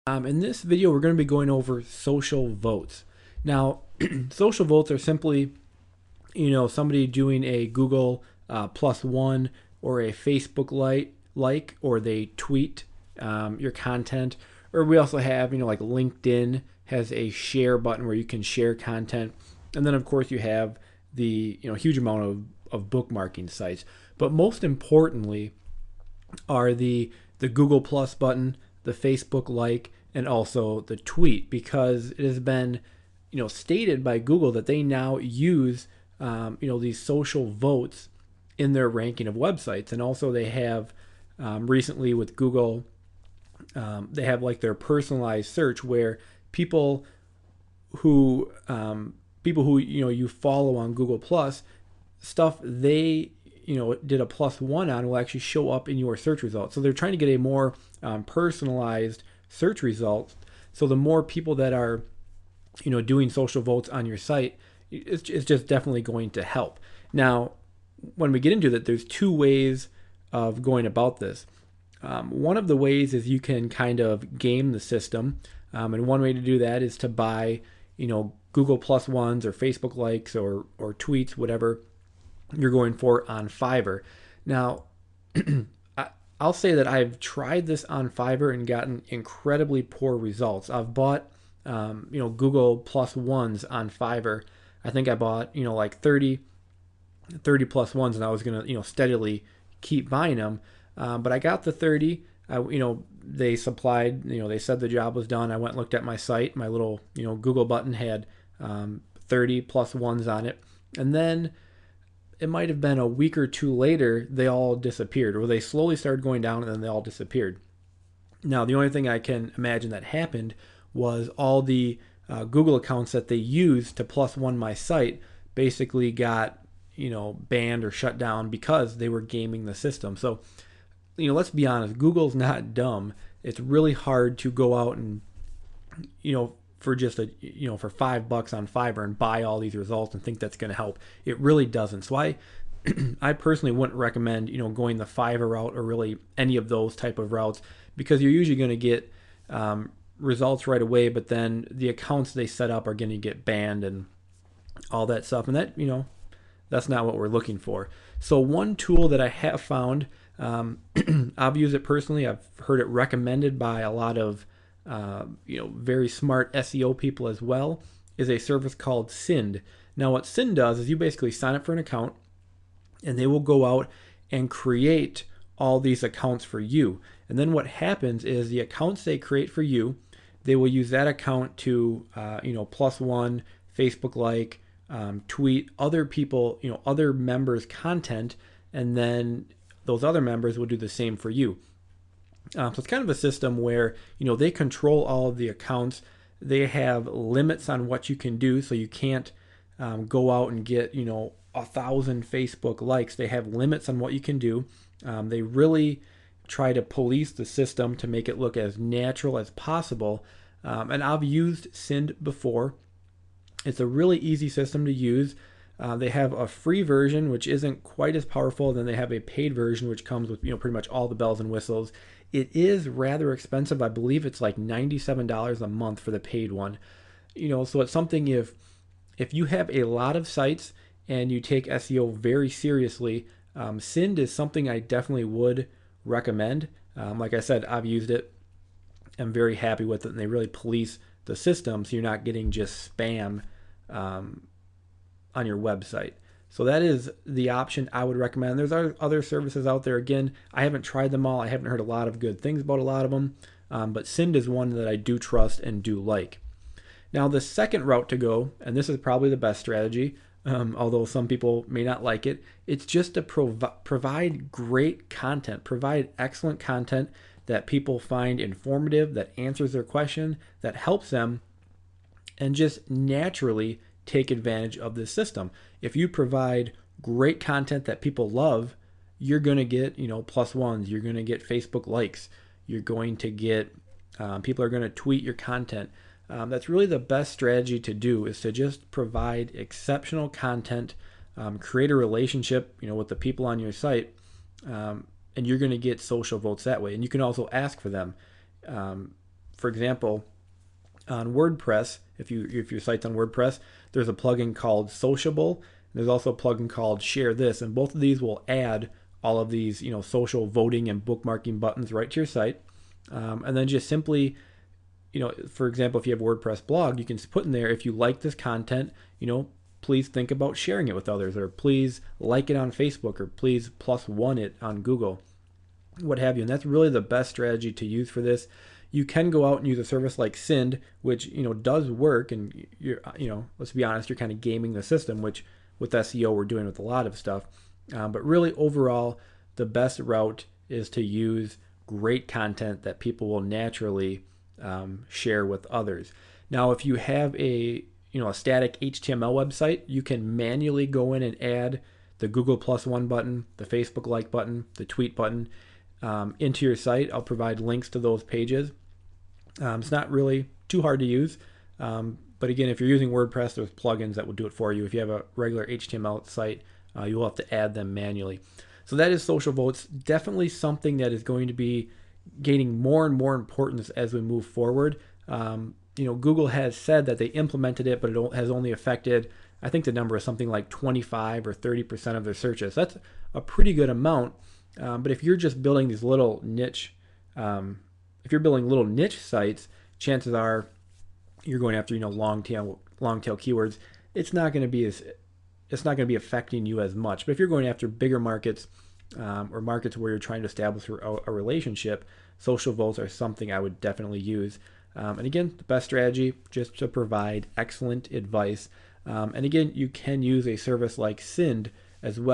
In this video, we're going to be going over social votes. Now, social votes are simply, somebody doing a Google +1 or a Facebook like, or they tweet your content. Or we also have, like LinkedIn has a share button where you can share content. And then, of course, you have the huge amount of bookmarking sites. But most importantly are the Google Plus button, the Facebook like, and also the tweet, because it has been stated by Google that they now use these social votes in their ranking of websites. And also they have recently with Google, they have like their personalized search where people who you follow on Google Plus, stuff they did a +1 on will actually show up in your search results. So they're trying to get a more personalized search results. So the more people that are doing social votes on your site, it's just definitely going to help. Now, when we get into that, there's two ways of going about this. One of the ways is you can kind of game the system, and one way to do that is to buy Google +1s or Facebook likes or tweets, whatever you're going for, on Fiverr. Now, I'll say that I've tried this on Fiverr and gotten incredibly poor results. I've bought Google +1s on Fiverr. I think I bought like 30 +1s, and I was gonna steadily keep buying them. But I got the 30. They supplied. They said the job was done. I went and looked at my site. My little Google button had 30 +1s on it, and then it might have been a week or two later, they all disappeared, or they slowly started going down and then they all disappeared. Now, the only thing I can imagine that happened was all the Google accounts that they used to +1 my site basically got banned or shut down because they were gaming the system. So let's be honest, Google's not dumb. It's really hard to go out and for just for $5 on Fiverr and buy all these results and think that's going to help. It really doesn't. So I personally wouldn't recommend going the Fiverr route or really any of those type of routes, because you're usually going to get results right away, but then the accounts they set up are going to get banned and all that stuff, and that that's not what we're looking for. So one tool that I have found, I've used it personally. I've heard it recommended by a lot of very smart SEO people as well, is a service called Sind. Now, what Sind does is you basically sign up for an account, and they will go out and create all these accounts for you. And then what happens is the accounts they create for you, they will use that account to +1, Facebook like, tweet other people, other members' content, and then those other members will do the same for you. So it's kind of a system where they control all of the accounts. They have limits on what you can do, so you can't go out and get 1,000 Facebook likes. They have limits on what you can do. They really try to police the system to make it look as natural as possible. And I've used Sind before. It's a really easy system to use. They have a free version, which isn't quite as powerful. Then they have a paid version, which comes with pretty much all the bells and whistles. It is rather expensive. I believe it's like $97 a month for the paid one. So it's something, if you have a lot of sites and you take SEO very seriously, Sind is something I definitely would recommend. Like I said, I've used it. I'm very happy with it, and they really police the system so you're not getting just spam on your website. So that is the option I would recommend. There's other services out there. Again, I haven't tried them all. I haven't heard a lot of good things about a lot of them, but Sind is one that I do trust and do like. Now, the second route to go, and this is probably the best strategy, although some people may not like it, it's just to provide great content, provide excellent content that people find informative, that answers their question, that helps them, and just naturally take advantage of this system. If you provide great content that people love, you're going to get +1s, you're going to get Facebook likes, you're going to get people are going to tweet your content. That's really the best strategy to do, is to just provide exceptional content, create a relationship with the people on your site, and you're going to get social votes that way. And you can also ask for them. for example, on WordPress, if your site's on WordPress, there's a plugin called Sociable. There's also a plugin called Share This, and both of these will add all of these, social voting and bookmarking buttons right to your site. And then just simply, for example, if you have a WordPress blog, you can put in there, if you like this content, please think about sharing it with others, or please like it on Facebook, or please +1 it on Google, what have you. And that's really the best strategy to use for this. You can go out and use a service like Send, which does work, and let's be honest, you're kind of gaming the system, which with SEO we're doing with a lot of stuff. But really, overall, the best route is to use great content that people will naturally share with others. Now, if you have a static HTML website, you can manually go in and add the Google +1 button, the Facebook like button, the tweet button into your site. I'll provide links to those pages. It's not really too hard to use. But again, if you're using WordPress, there's plugins that will do it for you. If you have a regular HTML site, you'll have to add them manually. So that is Social Votes. Definitely something that is going to be gaining more and more importance as we move forward. Google has said that they implemented it, but it has only affected, I think the number is something like 25 or 30% of their searches. That's a pretty good amount. But if you're just building these little niche, if you're building little niche sites, chances are you're going after long tail keywords. It's not going to be affecting you as much. But if you're going after bigger markets, or markets where you're trying to establish a relationship, social votes are something I would definitely use. And again, the best strategy, just to provide excellent advice. And again, you can use a service like Send as well.